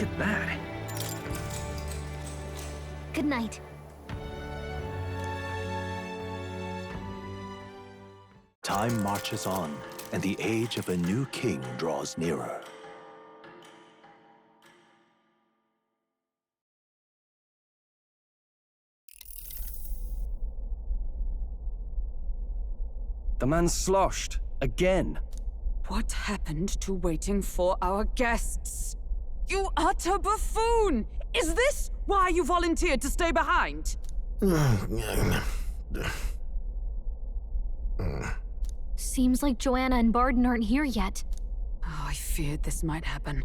at that. Good night. Time marches on, and the age of a new king draws nearer. The man's sloshed. Again. What happened to waiting for our guests? You utter buffoon! Is this why you volunteered to stay behind? Seems like Joanna and Barden aren't here yet. Oh, I feared this might happen.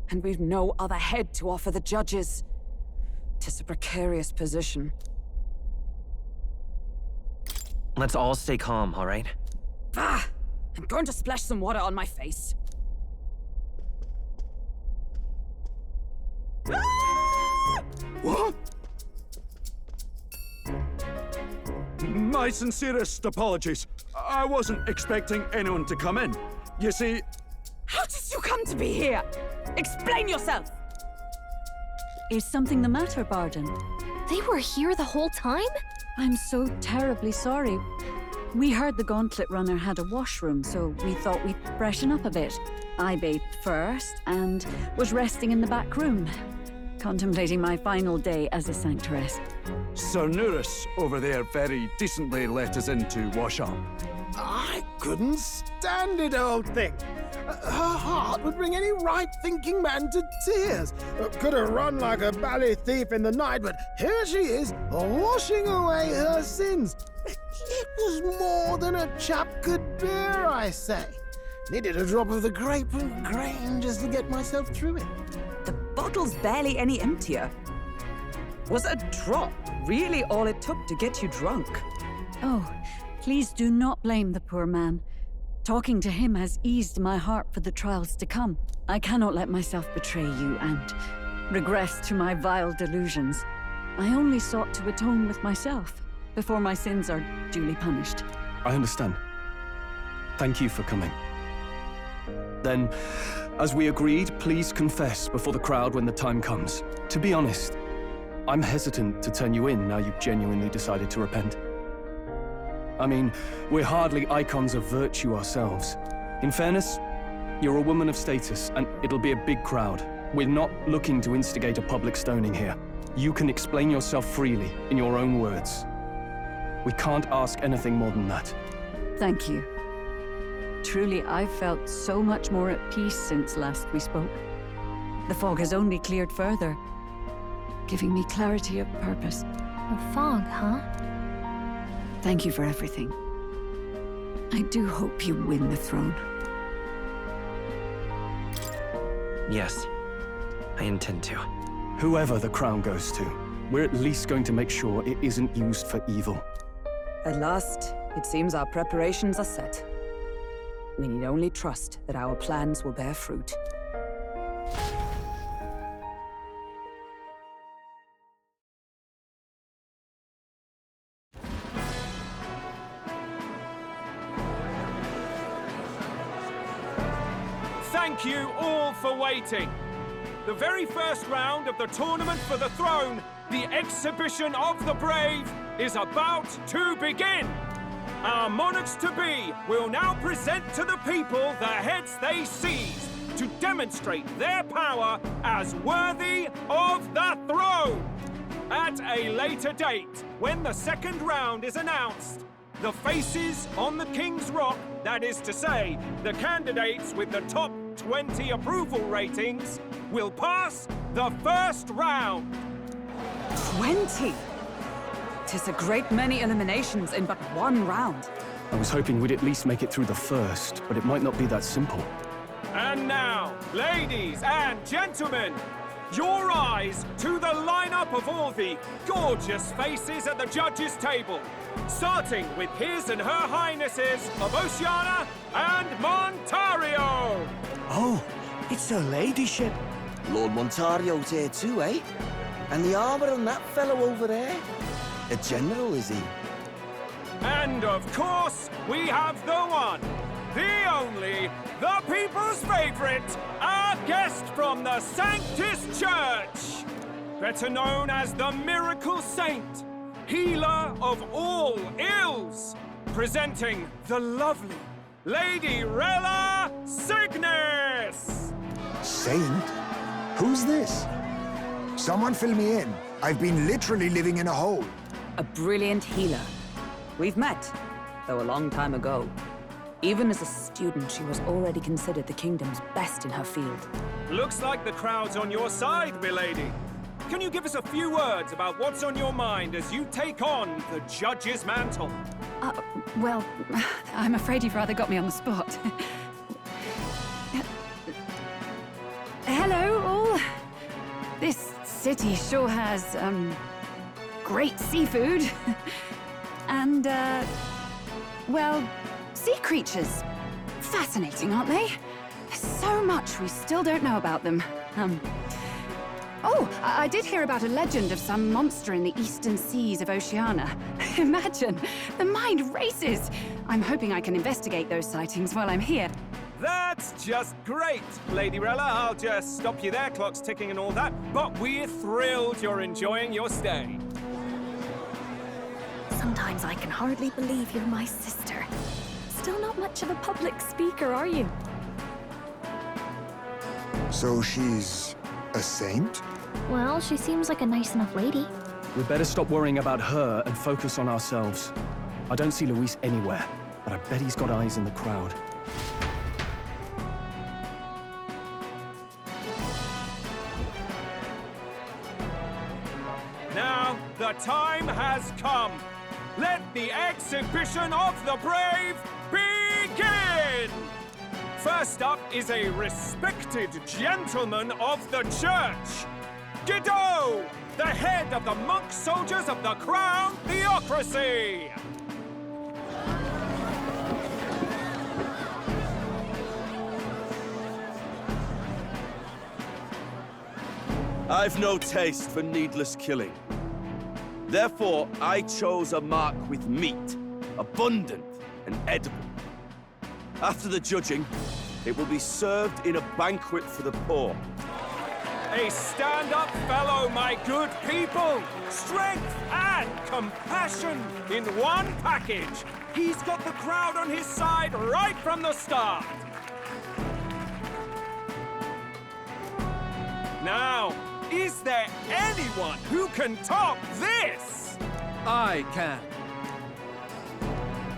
And we've no other head to offer the judges. 'Tis a precarious position. Let's all stay calm, all right? Ah! I'm going to splash some water on my face. What? My sincerest apologies. I wasn't expecting anyone to come in. You see... How did you come to be here? Explain yourself! Is something the matter, Barden? They were here the whole time? I'm so terribly sorry. We heard the Gauntlet Runner had a washroom, so we thought we'd freshen up a bit. I bathed first and was resting in the back room, contemplating my final day as a Sanctoress. Sir Nuris over there very decently let us in to wash up. I couldn't stand it, old thing. Her heart would bring any right-thinking man to tears. Could have run like a bally thief in the night, but here she is, washing away her sins. It was more than a chap could bear, I say. Needed a drop of the grape and grain just to get myself through it. The bottle's barely any emptier. Was a drop really all it took to get you drunk? Oh, please do not blame the poor man. Talking to him has eased my heart for the trials to come. I cannot let myself betray you and regress to my vile delusions. I only sought to atone with myself before my sins are duly punished. I understand. Thank you for coming. Then, as we agreed, please confess before the crowd when the time comes. To be honest, I'm hesitant to turn you in now you've genuinely decided to repent. I mean, we're hardly icons of virtue ourselves. In fairness, you're a woman of status, and it'll be a big crowd. We're not looking to instigate a public stoning here. You can explain yourself freely, in your own words. We can't ask anything more than that. Thank you. Truly, I've felt so much more at peace since last we spoke. The fog has only cleared further, giving me clarity of purpose. The fog, huh? Thank you for everything. I do hope you win the throne. Yes, I intend to. Whoever the crown goes to, we're at least going to make sure it isn't used for evil. At last, it seems our preparations are set. We need only trust that our plans will bear fruit. Thank you all for waiting. The very first round of the tournament for the throne, the exhibition of the brave, is about to begin. Our monarchs-to-be will now present to the people the heads they seized to demonstrate their power as worthy of the throne. At a later date, when the second round is announced, the faces on the King's Rock, that is to say, the candidates with the top 20 approval ratings, will pass the first round. 20? 'Tis a great many eliminations in but one round. I was hoping we'd at least make it through the first, but it might not be that simple. And now, ladies and gentlemen, your eyes to the lineup of all the gorgeous faces at the judges' table, starting with His and Her Highnesses of Oceania and Montario. Oh, it's her ladyship. Lord Montario's here too, eh? And the armor on that fellow over there? A general, is he? And of course, we have the one, the only, the people's favorite, our guest from the Sanctus Church, better known as the Miracle Saint, healer of all ills, presenting the lovely Lady Rella Cygnus! Saint? Who's this? Someone fill me in. I've been literally living in a hole. A brilliant healer. We've met, though a long time ago. Even as a student, she was already considered the kingdom's best in her field. Looks like the crowd's on your side, milady. Can you give us a few words about what's on your mind as you take on the judge's mantle? Well, I'm afraid you've rather got me on the spot. Hello, all. This city sure has, great seafood. And, well, sea creatures. Fascinating, aren't they? There's so much we still don't know about them. Oh, I did hear about a legend of some monster in the eastern seas of Oceania. Imagine, the mind races. I'm hoping I can investigate those sightings while I'm here. That's just great, Lady Rella. I'll just stop you there, clock's ticking and all that. But we're thrilled you're enjoying your stay. Sometimes I can hardly believe you're my sister. Still not much of a public speaker, are you? So she's a saint? Well, she seems like a nice enough lady. We'd better stop worrying about her and focus on ourselves. I don't see Luis anywhere, but I bet he's got eyes in the crowd. Now, the time has come. Let the exhibition of the brave begin! First up is a respected gentleman of the church, Guido, the head of the monk soldiers of the Crown Theocracy! I've no taste for needless killing. Therefore, I chose a mark with meat, abundant and edible. After the judging, it will be served in a banquet for the poor. A stand-up fellow, my good people! Strength and compassion in one package! He's got the crowd on his side right from the start! Now, is there anyone who can top this? I can.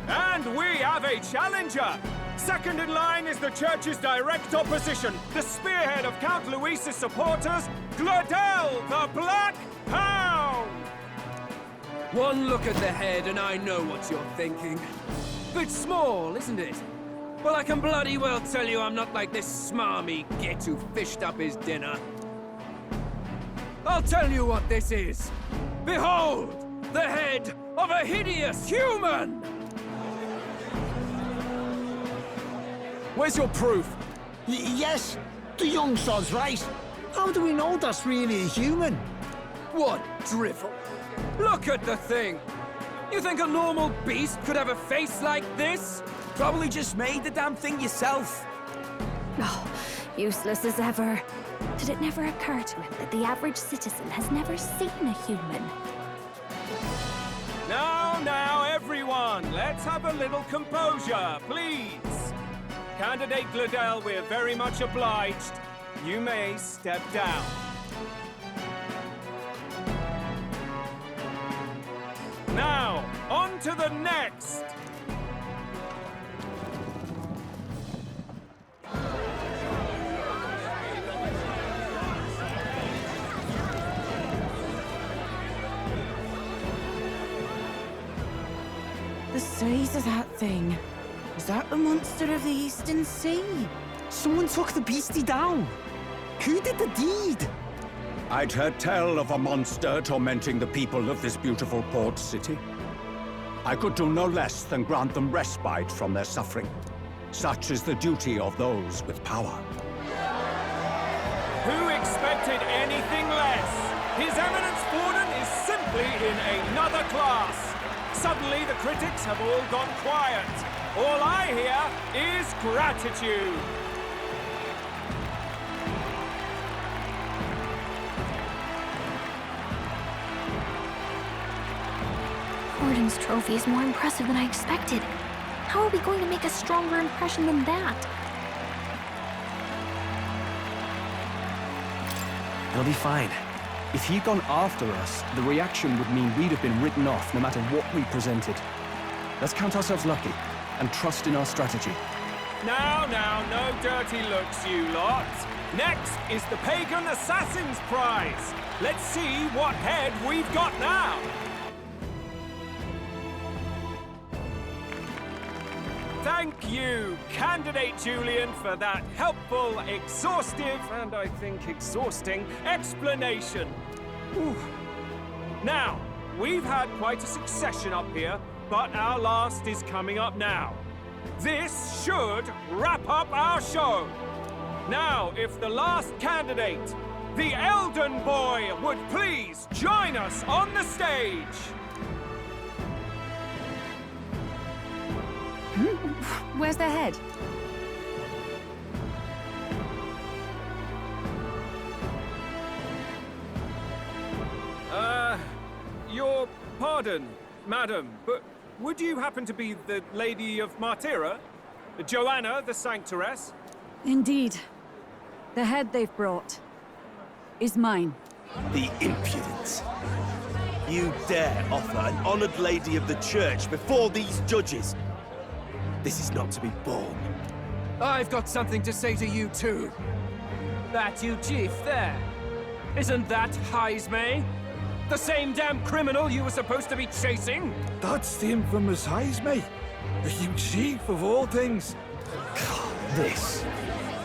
And we have a challenger! Second in line is the church's direct opposition, the spearhead of Count Luis's supporters, Gladel the Black Hound! One look at the head and I know what you're thinking. Bit small, isn't it? Well, I can bloody well tell you I'm not like this smarmy git who fished up his dinner. I'll tell you what this is. Behold, the head of a hideous human! Where's your proof? Yes, the young sod's right. How do we know that's really a human? What drivel? Look at the thing! You think a normal beast could have a face like this? Probably just made the damn thing yourself. Oh, useless as ever. Did it never occur to him that the average citizen has never seen a human? Now, everyone, let's have a little composure, please. Candidate Gladel, we're very much obliged. You may step down. Now, on to the next. The size of that thing. Is that the monster of the Eastern Sea? Someone took the beastie down. Who did the deed? I'd heard tell of a monster tormenting the people of this beautiful port city. I could do no less than grant them respite from their suffering. Such is the duty of those with power. Who expected anything less? His Eminence Borden is simply in another class. Suddenly, the critics have all gone quiet. All I hear is gratitude. Gordon's trophy is more impressive than I expected. How are we going to make a stronger impression than that? It'll be fine. If he'd gone after us, the reaction would mean we'd have been written off no matter what we presented. Let's count ourselves lucky and trust in our strategy. Now, no dirty looks, you lot. Next is the Pagan Assassin's Prize. Let's see what head we've got now. Thank you, Candidate Julian, for that helpful, exhaustive, and I think exhausting explanation. Whew. Now, we've had quite a succession up here, but our last is coming up now. This should wrap up our show. Now, if the last candidate, the Elden Boy, would please join us on the stage. Where's their head? Your pardon, madam, but would you happen to be the Lady of Martyra? Joanna, the Sanctoress? Indeed. The head they've brought is mine. The impudence. You dare offer an honored lady of the church before these judges? This is not to be borne. I've got something to say to you too. That you chief there. Isn't that Heismay? The same damn criminal you were supposed to be chasing? That's the infamous Heismay. The huge chief of all things. This.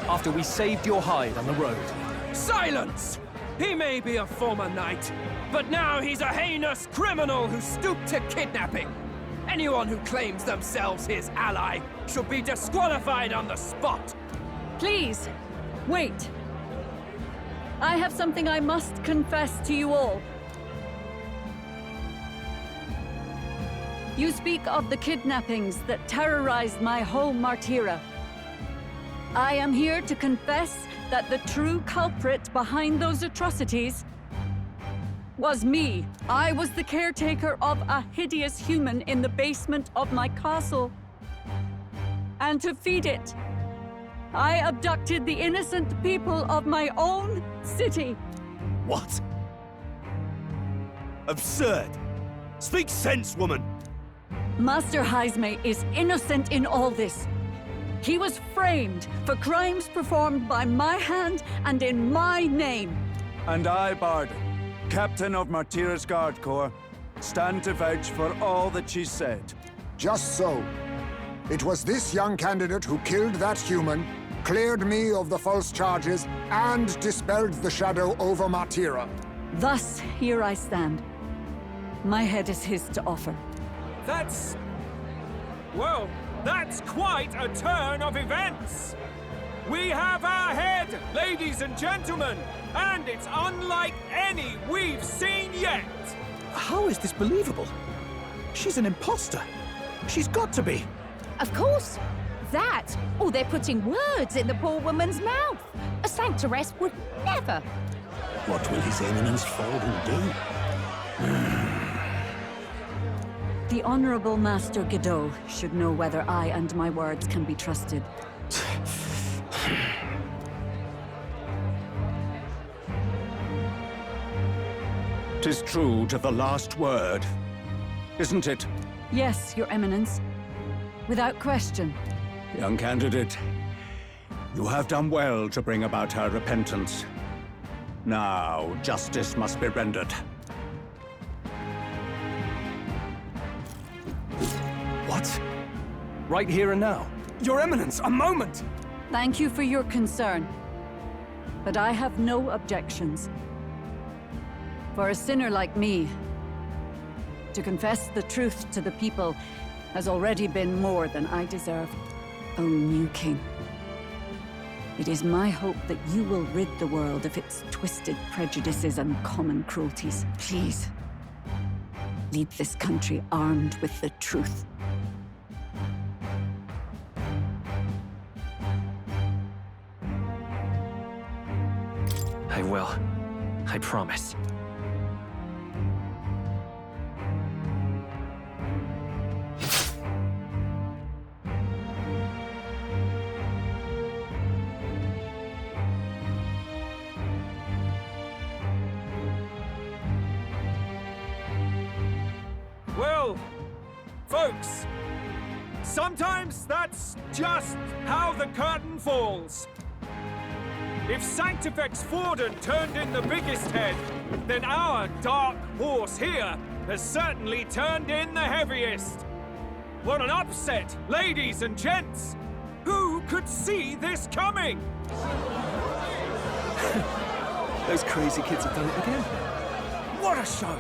After we saved your hide on the road. Silence! He may be a former knight, but now he's a heinous criminal who stooped to kidnapping. Anyone who claims themselves his ally should be disqualified on the spot. Please, wait. I have something I must confess to you all. You speak of the kidnappings that terrorized my home, Martyra. I am here to confess that the true culprit behind those atrocities was me. I was the caretaker of a hideous human in the basement of my castle. And to feed it, I abducted the innocent people of my own city. What? Absurd! Speak sense, woman! Master Heismay is innocent in all this. He was framed for crimes performed by my hand and in my name. And I, Barden, Captain of Martyra's Guard Corps, stand to vouch for all that she said. Just so. It was this young candidate who killed that human, cleared me of the false charges, and dispelled the shadow over Martyra. Thus, here I stand. My head is his to offer. Well, that's quite a turn of events. We have our head, ladies and gentlemen, and it's unlike any we've seen yet. How is this believable? She's an imposter. She's got to be. Of course. That, or they're putting words in the poor woman's mouth. A Sanctoress would never. What will His Eminence Falden do? The Honorable Master Godot should know whether I and my words can be trusted. 'Tis true to the last word, isn't it? Yes, Your Eminence. Without question. Young candidate, you have done well to bring about her repentance. Now, justice must be rendered. What? Right here and now? Your Eminence, a moment! Thank you for your concern. But I have no objections. For a sinner like me, to confess the truth to the people has already been more than I deserve. O new king, it is my hope that you will rid the world of its twisted prejudices and common cruelties. Please, lead this country armed with the truth. will. I promise. Well, folks, sometimes that's just how the curtain falls. If Sanctifex Forden turned in the biggest head, then our dark horse here has certainly turned in the heaviest. What an upset, ladies and gents! Who could see this coming? Those crazy kids have done it again. What a show!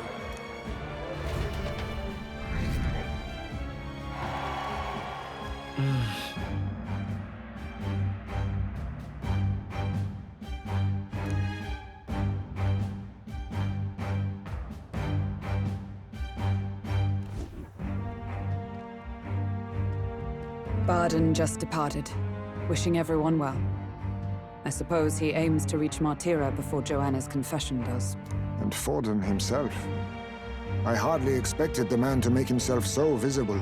Barden just departed, wishing everyone well. I suppose he aims to reach Martira before Joanna's confession does. And Forden himself. I hardly expected the man to make himself so visible.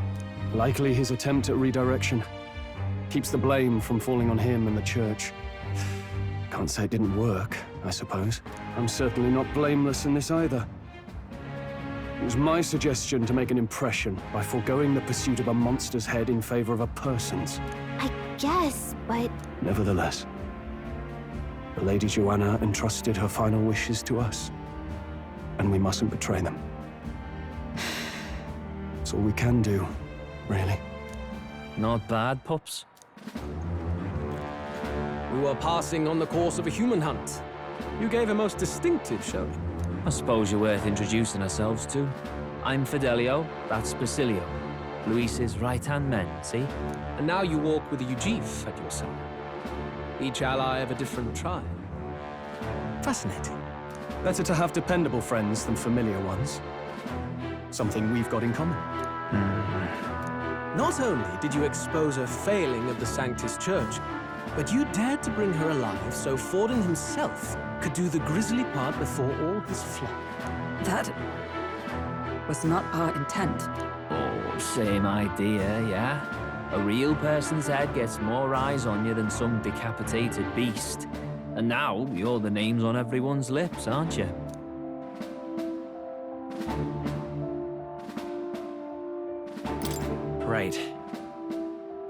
Likely his attempt at redirection. Keeps the blame from falling on him and the church. Can't say it didn't work, I suppose. I'm certainly not blameless in this either. It was my suggestion to make an impression by foregoing the pursuit of a monster's head in favor of a person's. I guess, but... Nevertheless, the Lady Joanna entrusted her final wishes to us, and we mustn't betray them. It's all we can do, really. Not bad, pups. We were passing on the course of a human hunt. You gave a most distinctive showing. I suppose you're worth introducing ourselves to. I'm Fidelio, that's Basilio. Luis's right-hand men, see? And now you walk with a Ujif at your side. Each ally of a different tribe. Fascinating. Better to have dependable friends than familiar ones. Something we've got in common. Not only did you expose a failing of the Sanctus Church, but you dared to bring her alive so Forden himself could do the grisly part before all his flock. That was not our intent. Oh, same idea, yeah? A real person's head gets more eyes on you than some decapitated beast. And now, you're the names on everyone's lips, aren't you? Right.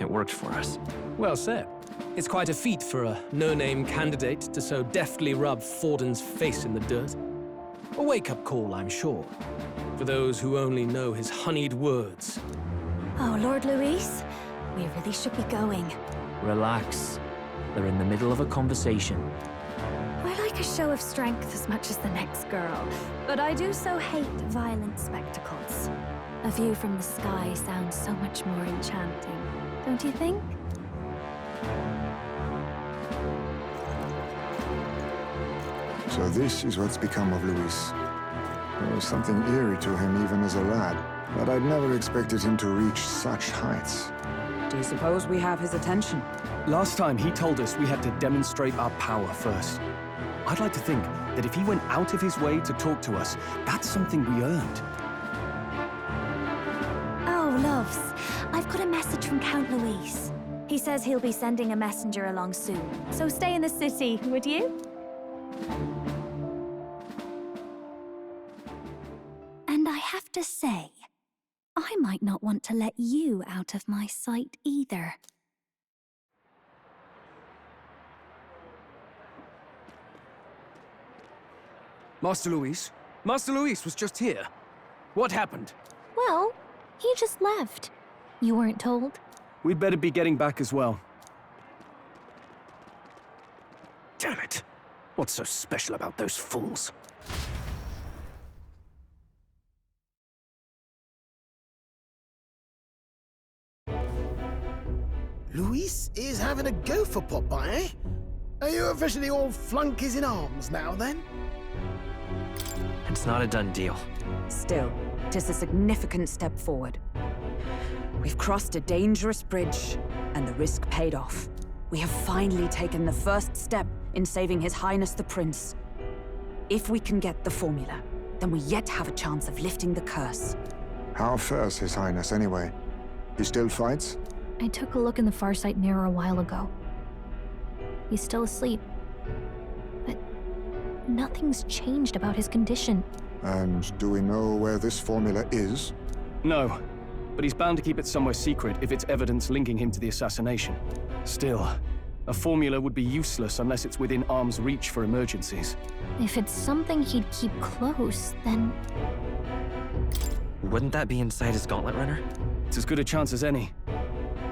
It worked for us. Well said. It's quite a feat for a no-name candidate to so deftly rub Forden's face in the dirt. A wake-up call, I'm sure, for those who only know his honeyed words. Oh, Lord Luis, we really should be going. Relax. They're in the middle of a conversation. I like a show of strength as much as the next girl, but I do so hate violent spectacles. A view from the sky sounds so much more enchanting, don't you think? So this is what's become of Luis. There was something eerie to him even as a lad, but I'd never expected him to reach such heights. Do you suppose we have his attention? Last time he told us we had to demonstrate our power first. I'd like to think that if he went out of his way to talk to us, that's something we earned. Oh, loves, I've got a message from Count Luis. He says he'll be sending a messenger along soon, so stay in the city, would you? And I have to say, I might not want to let you out of my sight either. Master Luis was just here. What happened? Well, he just left. You weren't told? We'd better be getting back as well. Damn it. What's so special about those fools? Luis is having a go for Popeye, eh? Are you officially all flunkies in arms now, then? It's not a done deal. Still, it is a significant step forward. We've crossed a dangerous bridge, and the risk paid off. We have finally taken the first step in saving His Highness the Prince. If we can get the formula, then we yet have a chance of lifting the curse. How fares His Highness anyway? He still fights? I took a look in the Farsight mirror a while ago. He's still asleep. But nothing's changed about his condition. And do we know where this formula is? No, but he's bound to keep it somewhere secret if it's evidence linking him to the assassination. Still, a formula would be useless unless it's within arm's reach for emergencies. If it's something he'd keep close, then... Wouldn't that be inside his gauntlet runner? It's as good a chance as any.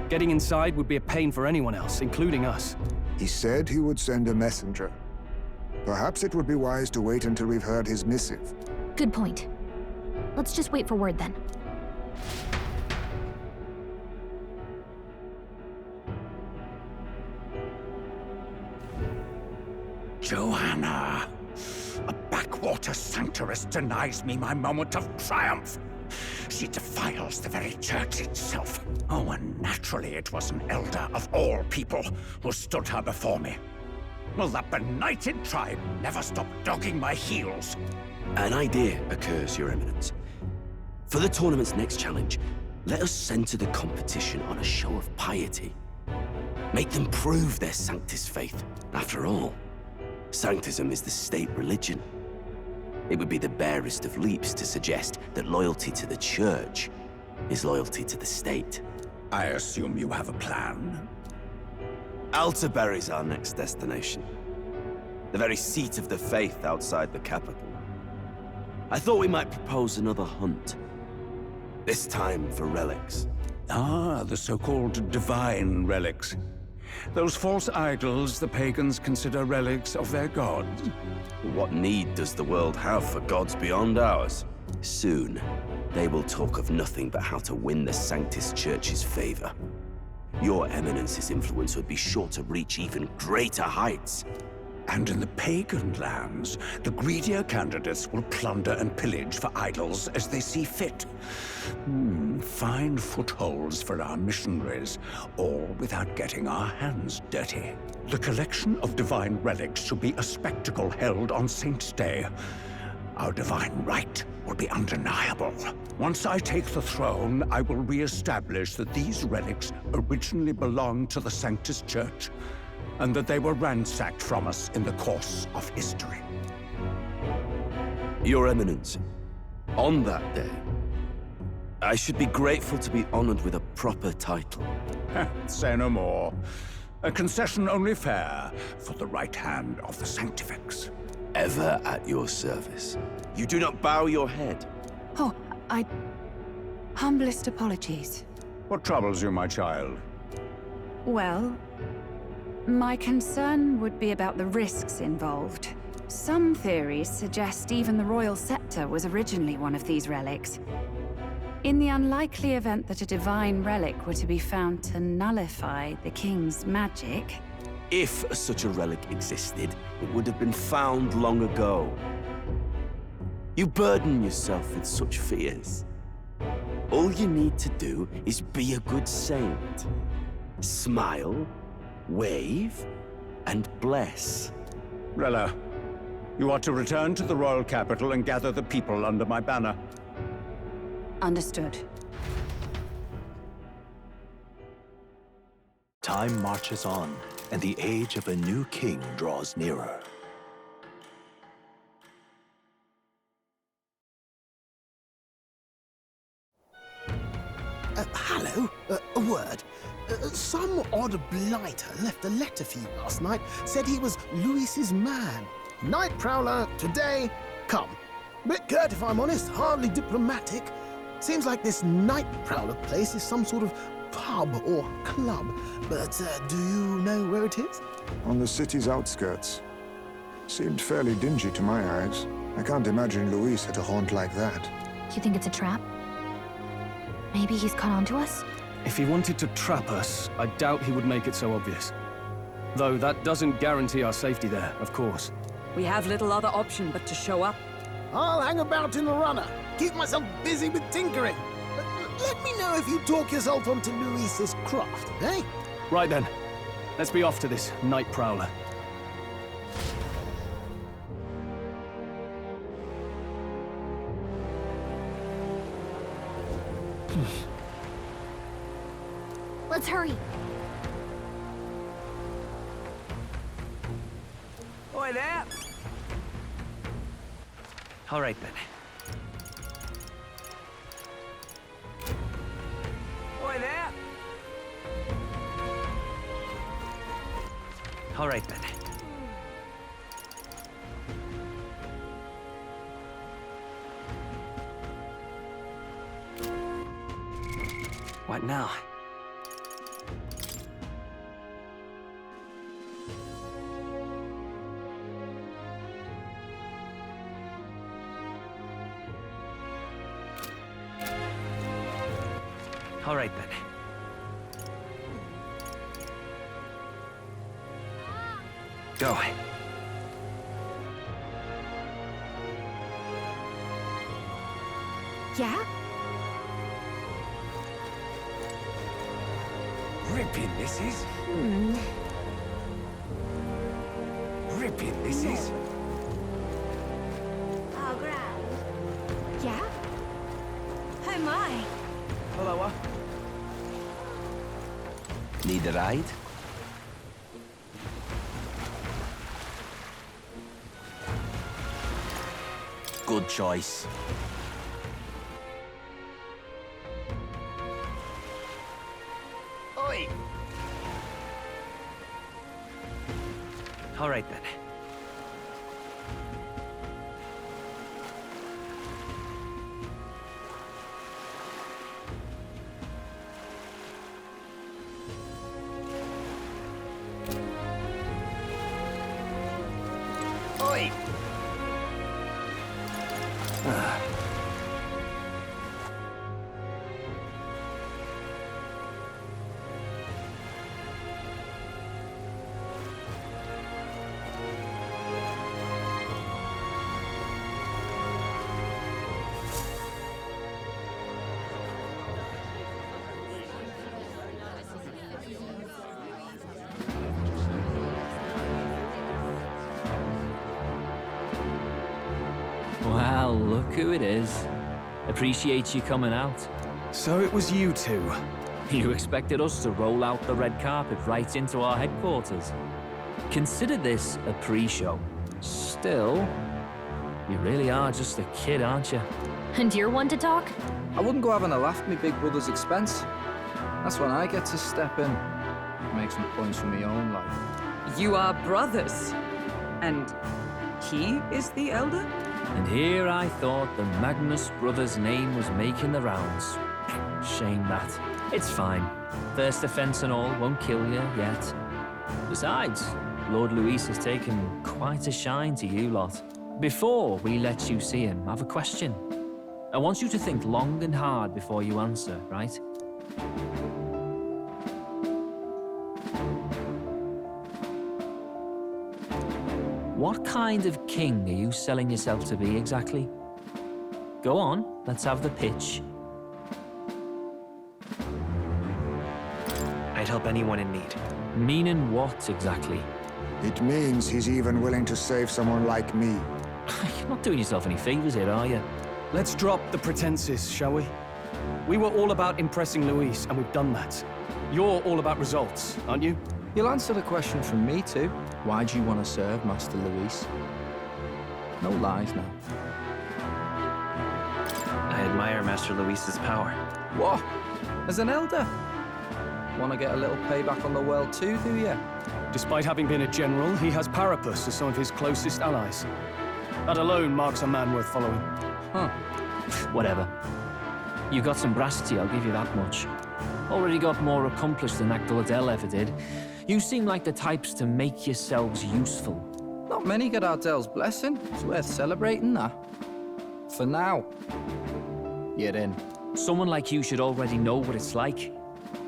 Getting inside would be a pain for anyone else, including us. He said he would send a messenger. Perhaps it would be wise to wait until we've heard his missive. Good point. Let's just wait for word then. Joanna! A backwater sanctuarist denies me my moment of triumph! She defiles the very church itself. Oh, and naturally it was an elder of all people who stood her before me. Will that benighted tribe never stop dogging my heels? An idea occurs, Your Eminence. For the tournament's next challenge, let us center the competition on a show of piety. Make them prove their Sanctus faith. After all, Sanctism is the state religion. It would be the barest of leaps to suggest that loyalty to the Church is loyalty to the state. I assume you have a plan? Altaberry's our next destination. The very seat of the faith outside the capital. I thought we might propose another hunt. This time for relics. Ah, the so-called divine relics. Those false idols the pagans consider relics of their gods. What need does the world have for gods beyond ours? Soon, they will talk of nothing but how to win the Sanctus Church's favor. Your Eminence's influence would be sure to reach even greater heights. And in the pagan lands, the greedier candidates will plunder and pillage for idols as they see fit. Fine footholds for our missionaries, all without getting our hands dirty. The collection of divine relics should be a spectacle held on Saint's Day. Our divine right will be undeniable. Once I take the throne, I will re-establish that these relics originally belonged to the Sanctus Church, and that they were ransacked from us in the course of history. Your Eminence, on that day, I should be grateful to be honored with a proper title. Say no more. A concession only fair for the right hand of the Sanctifex. Ever at your service. You do not bow your head. Oh, humblest apologies. What troubles you, my child? Well, my concern would be about the risks involved. Some theories suggest even the royal scepter was originally one of these relics. In the unlikely event that a divine relic were to be found to nullify the king's magic... If such a relic existed, it would have been found long ago. You burden yourself with such fears. All you need to do is be a good saint. Smile, wave, and bless. Rella, you are to return to the royal capital and gather the people under my banner. Understood. Time marches on, and the age of a new king draws nearer. Hello? A word. Some odd blighter left a letter for you last night. Said he was Louis's man. Night Prowler, today, come. Bit curt if I'm honest, hardly diplomatic. Seems like this Night Prowler place is some sort of pub or club. But do you know where it is? On the city's outskirts. Seemed fairly dingy to my eyes. I can't imagine Louis at a haunt like that. You think it's a trap? Maybe he's caught on to us? If he wanted to trap us, I doubt he would make it so obvious. Though that doesn't guarantee our safety there, of course. We have little other option but to show up. I'll hang about in the runner. Keep myself busy with tinkering. Let me know if you talk yourself onto Louis's craft, eh? Right then. Let's be off to this Night Prowler. Let's hurry. Oi there! All right, then. Oi there! All right, then. What now? All right, then. Go. Yeah? Ripping this is. Ripping this is. Oh, grand. Yeah? Oh my. Hello, Need a ride? Good choice. Oi! All right, then. Oi! Well, look who it is. Appreciate you coming out. So it was you two. You expected us to roll out the red carpet right into our headquarters. Consider this a pre-show. Still, you really are just a kid, aren't you? And you're one to talk? I wouldn't go having a laugh at me big brother's expense. That's when I get to step in. Make some points for my own life. You are brothers. And he is the elder? And here I thought the Magnus brothers' name was making the rounds. Shame that. It's fine. First offense and all won't kill you yet. Besides, Lord Luis has taken quite a shine to you lot. Before we let you see him, I have a question. I want you to think long and hard before you answer, right? What kind of king are you selling yourself to be exactly? Go on, let's have the pitch. I'd help anyone in need. Meaning what exactly? It means he's even willing to save someone like me. You're not doing yourself any favors here, are you? Let's drop the pretenses, shall we? We were all about impressing Luis, and we've done that. You're all about results, aren't you? You'll answer the question from me too. Why do you want to serve Master Luis? No lies now. I admire Master Luis's power. What? As an elder? Want to get a little payback on the world too, do you? Despite having been a general, he has Parapus as some of his closest allies. That alone marks a man worth following. Huh. Whatever. You got some brassity, I'll give you that much. Already got more accomplished than Agdaladel ever did. You seem like the types to make yourselves useful. Not many get Ardel's blessing. It's worth celebrating that. For now. You're in. Someone like you should already know what it's like.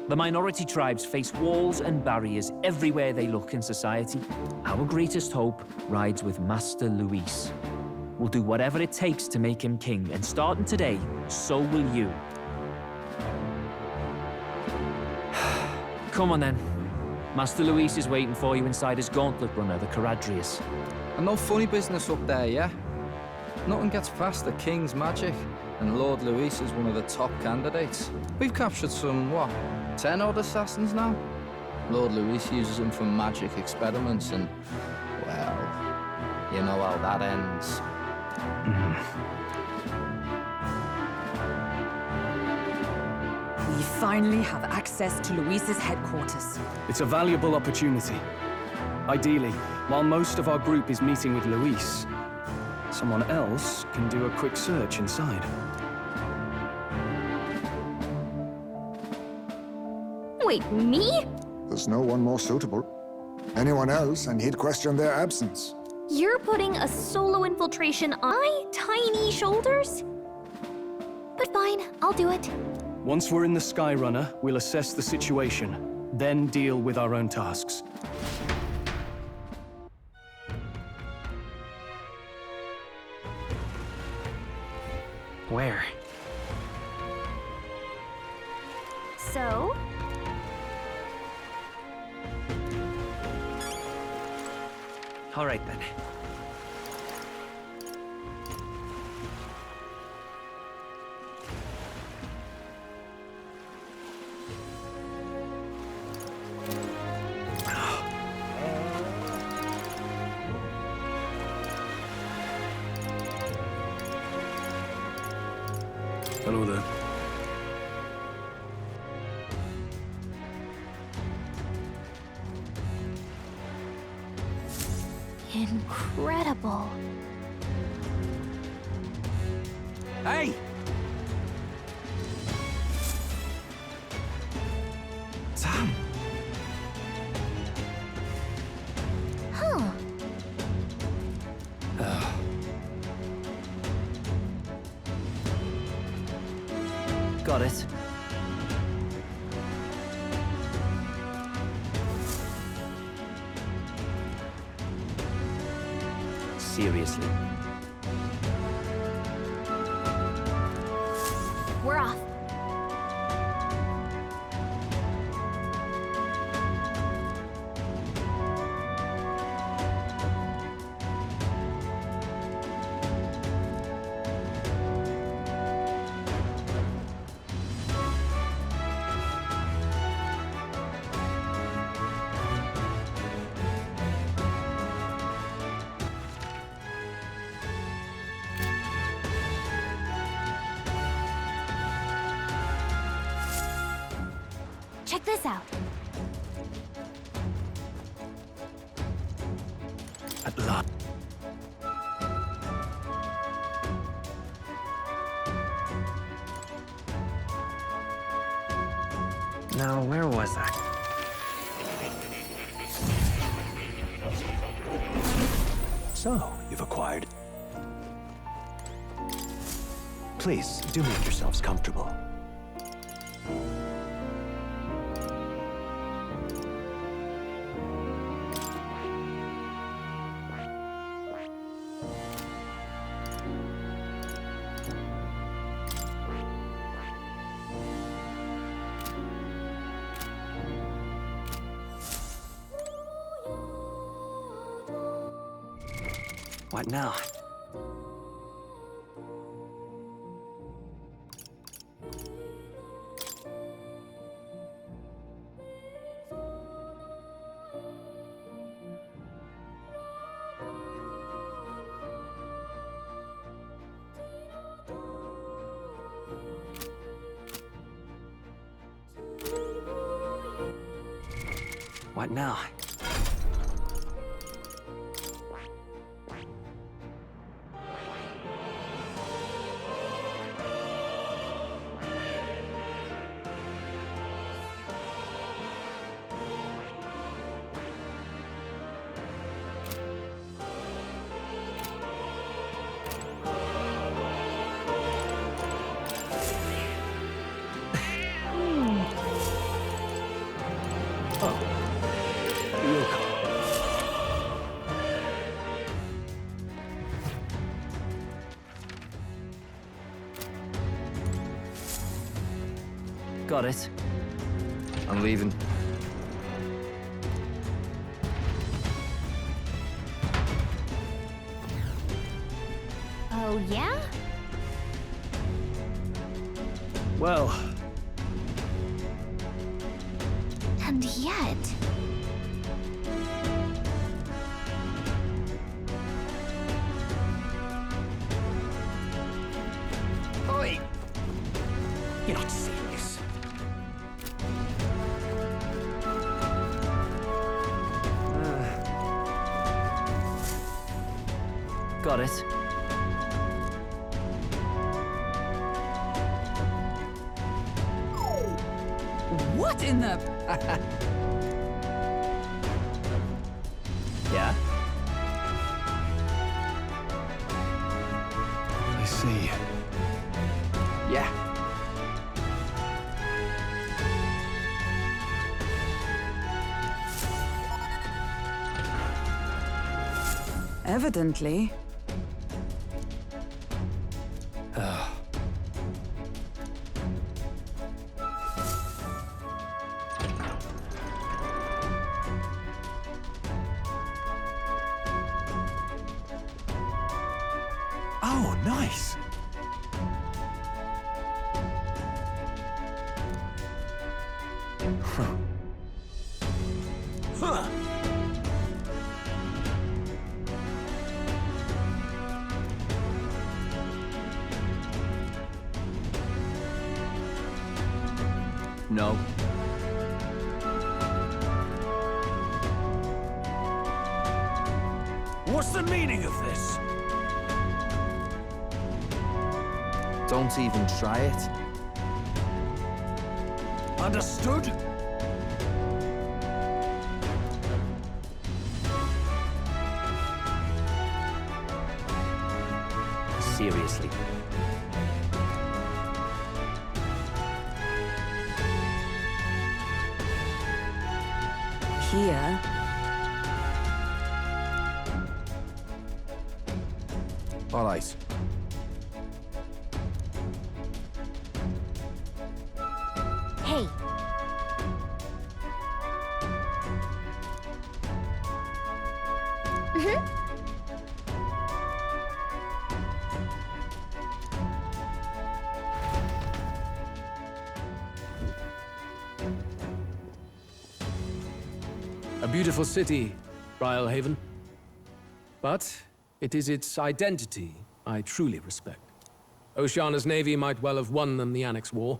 The minority tribes face walls and barriers everywhere they look in society. Our greatest hope rides with Master Luis. We'll do whatever it takes to make him king, and starting today, so will you. Come on then. Master Luis is waiting for you inside his gauntlet runner, the Karadrios. And no funny business up there, yeah? Nothing gets past the king's magic, and Lord Luis is one of the top candidates. We've captured some, what, 10 odd assassins now? Lord Luis uses them for magic experiments and, well, you know how that ends. We finally have access to Luis's headquarters. It's a valuable opportunity. Ideally, while most of our group is meeting with Luis, someone else can do a quick search inside. Wait, me? There's no one more suitable. Anyone else, and he'd question their absence. You're putting a solo infiltration on my tiny shoulders? But fine, I'll do it. Once we're in the Skyrunner, we'll assess the situation, then deal with our own tasks. Where? So? All right then. Hello there. Incredible. Hey! Sam! Huh. Got it. Seriously. We're off. Check this out. At last. Now, where was that? So, you've acquired. Please, do make yourselves comfortable. What now? What now? Got it. I'm leaving. Oh, yeah? Well... And yet... Oi! You're not serious. Got it. What in the... Yeah? I see. Yeah. Evidently. Oh, nice. Huh. No. What's the meaning of this? Don't even try it. Understood? Seriously. Here... All right. Hey. A beautiful city, Haven. But it is its identity I truly respect. Oceana's navy might well have won them the Annex War,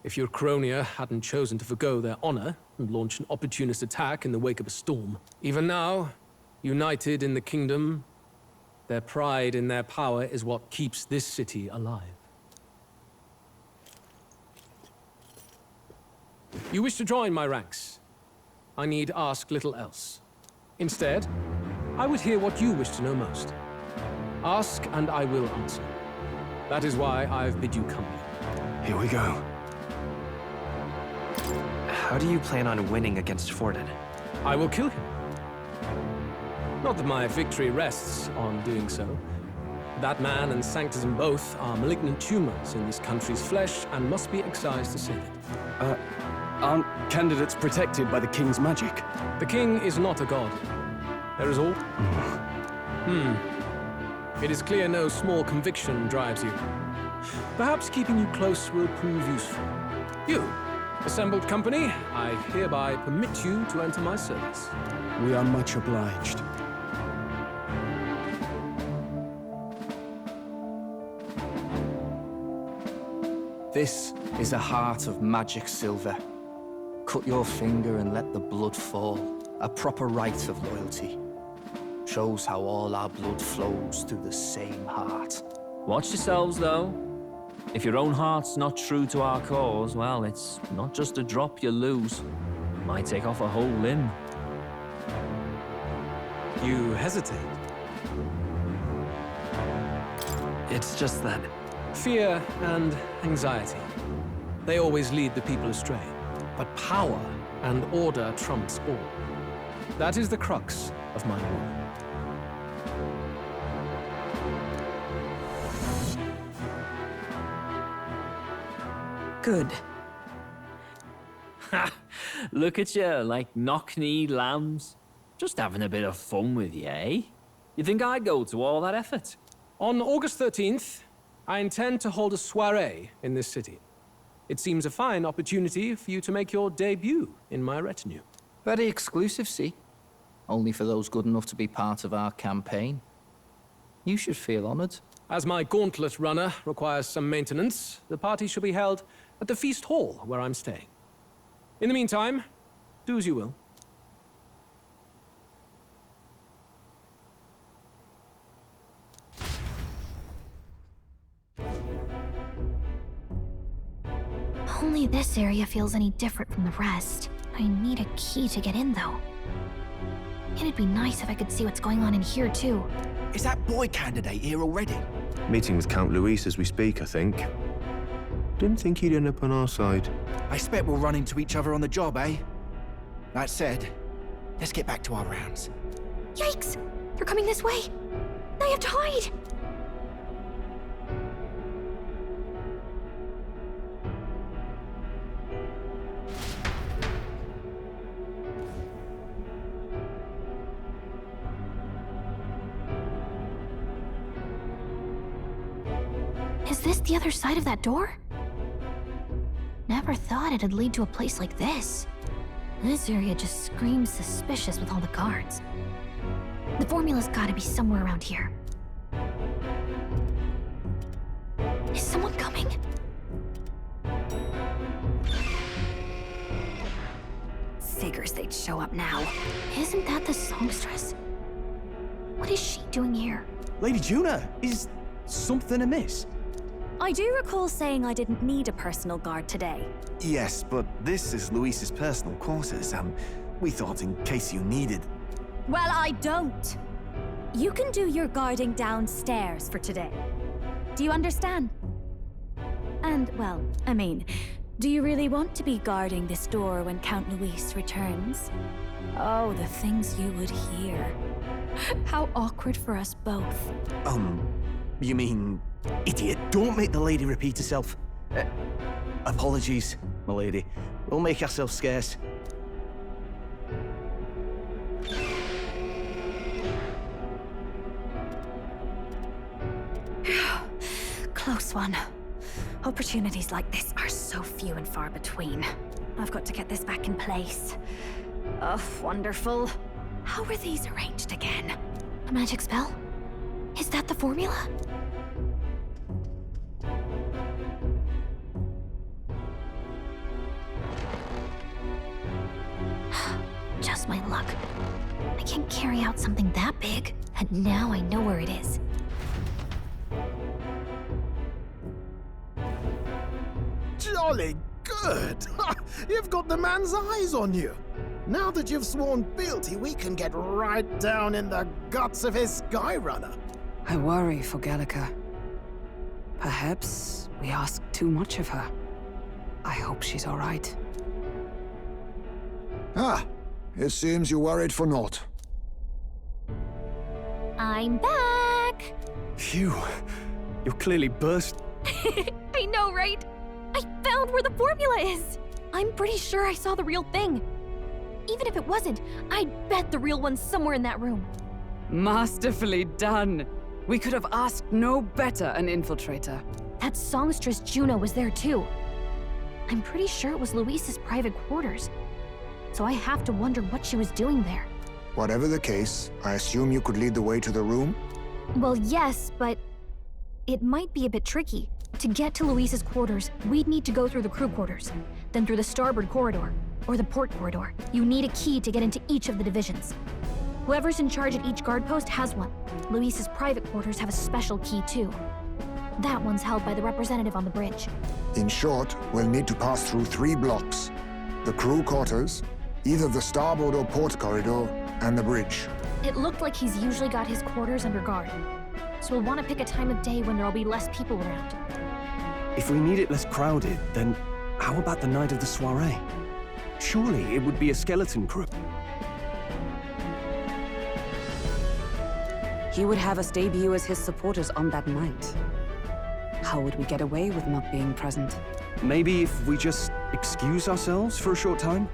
if your Cronia hadn't chosen to forgo their honor and launch an opportunist attack in the wake of a storm. Even now, united in the kingdom, their pride in their power is what keeps this city alive. You wish to join my ranks. I need ask little else. Instead, I would hear what you wish to know most. Ask and I will answer. That is why I've bid you company. Here we go. How do you plan on winning against Forden? I will kill him. Not that my victory rests on doing so. That man and Sanctism both are malignant tumors in this country's flesh and must be excised to save it. Aren't candidates protected by the king's magic? The king is not a god. There is all. It is clear no small conviction drives you. Perhaps keeping you close will prove useful. You, assembled company, I hereby permit you to enter my service. We are much obliged. This is a heart of magic silver. Cut your finger and let the blood fall. A proper rite of loyalty. Shows how all our blood flows through the same heart. Watch yourselves, though. If your own heart's not true to our cause, well, it's not just a drop you lose. Might take off a whole limb. You hesitate. It's just that... Fear and anxiety. They always lead the people astray. But power and order trumps all. That is the crux of my rule. Good. Ha! Look at you, like knock-kneed lambs. Just having a bit of fun with you, eh? You think I'd go to all that effort? On August 13th, I intend to hold a soiree in this city. It seems a fine opportunity for you to make your debut in my retinue. Very exclusive, see? Only for those good enough to be part of our campaign. You should feel honored. As my gauntlet runner requires some maintenance, the party shall be held at the feast hall where I'm staying. In the meantime, do as you will. Only this area feels any different from the rest. I need a key to get in, though. It'd be nice if I could see what's going on in here, too. Is that boy candidate here already? Meeting with Count Luis as we speak, I think. Didn't think he'd end up on our side. I expect we'll run into each other on the job, eh? That said, let's get back to our rounds. Yikes! They're coming this way! I have to hide! Is this the other side of that door? Never thought it'd lead to a place like this. This area just screams suspicious with all the guards. The formula's gotta be somewhere around here. Is someone coming? Figures they'd show up now. Isn't that the songstress? What is she doing here? Lady Juna, is something amiss? I do recall saying I didn't need a personal guard today. Yes, but this is Luis's personal quarters, and we thought in case you needed... Well, I don't. You can do your guarding downstairs for today. Do you understand? And, well, I mean, do you really want to be guarding this door when Count Luis returns? Oh, the things you would hear. How awkward for us both. You mean... Idiot, don't make the lady repeat herself. Apologies, my lady. We'll make ourselves scarce. Close one. Opportunities like this are so few and far between. I've got to get this back in place. Oh, wonderful. How were these arranged again? A magic spell? Is that the formula? Just my luck. I can't carry out something that big, and now I know where it is. Jolly good! You've got the man's eyes on you. Now that you've sworn fealty, we can get right down in the guts of his Skyrunner. I worry for Gallica. Perhaps we ask too much of her. I hope she's all right. Ah, it seems you worried for naught. I'm back! Phew. You're clearly burst. I know, right? I found where the formula is! I'm pretty sure I saw the real thing. Even if it wasn't, I'd bet the real one's somewhere in that room. Masterfully done. We could have asked no better an infiltrator. That songstress Juno was there too. I'm pretty sure it was Luis's private quarters. So I have to wonder what she was doing there. Whatever the case, I assume you could lead the way to the room? Well, yes, but it might be a bit tricky. To get to Luis's quarters, we'd need to go through the crew quarters, then through the starboard corridor, or the port corridor. You need a key to get into each of the divisions. Whoever's in charge at each guard post has one. Luis's private quarters have a special key too. That one's held by the representative on the bridge. In short, we'll need to pass through 3 blocks. The crew quarters, either the starboard or port corridor, and the bridge. It looked like he's usually got his quarters under guard. So we'll want to pick a time of day when there'll be less people around. If we need it less crowded, then how about the night of the soiree? Surely it would be a skeleton crew. He would have us debut as his supporters on that night. How would we get away with not being present? Maybe if we just excuse ourselves for a short time?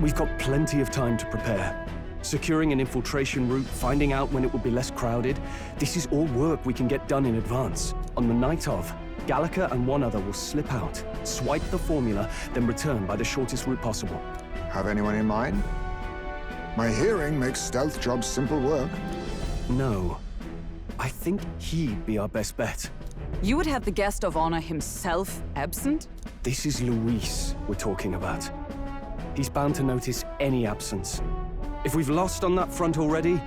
We've got plenty of time to prepare. Securing an infiltration route, finding out when it will be less crowded, this is all work we can get done in advance, on the night of. Gallica and one other will slip out, swipe the formula, then return by the shortest route possible. Have anyone in mind? My hearing makes stealth jobs simple work. No. I think he'd be our best bet. You would have the guest of honor himself absent? This is Luis we're talking about. He's bound to notice any absence. If we've lost on that front already,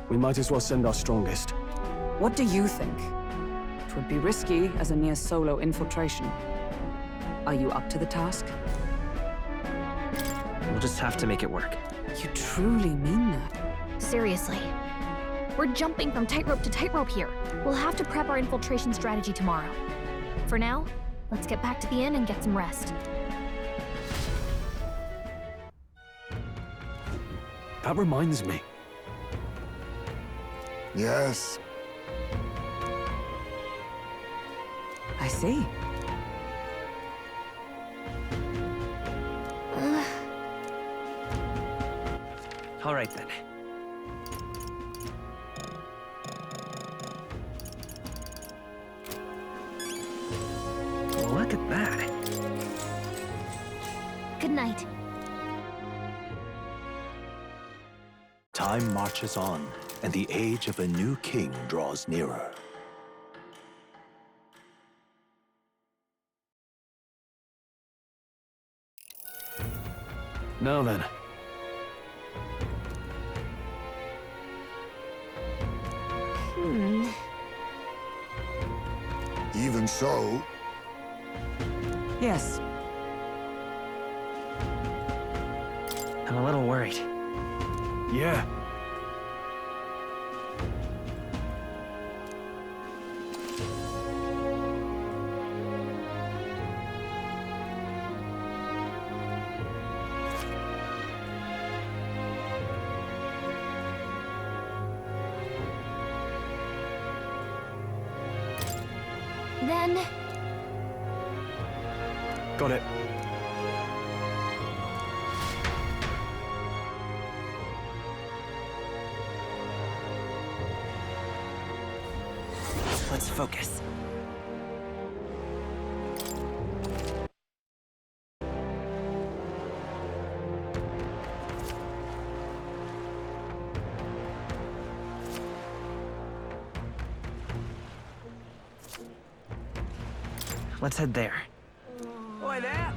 we might as well send our strongest. What do you think? It would be risky as a near-solo infiltration. Are you up to the task? We'll just have to make it work. You truly mean that? Seriously. We're jumping from tightrope to tightrope here. We'll have to prep our infiltration strategy tomorrow. For now, let's get back to the inn and get some rest. That reminds me. Yes. I see. All right then. Look at that. Good night. Time marches on, and the age of a new king draws nearer. Now then. Even so... Yes. I'm a little worried. Yeah. Then... Got it. Let's focus. Let's head there. Oi there!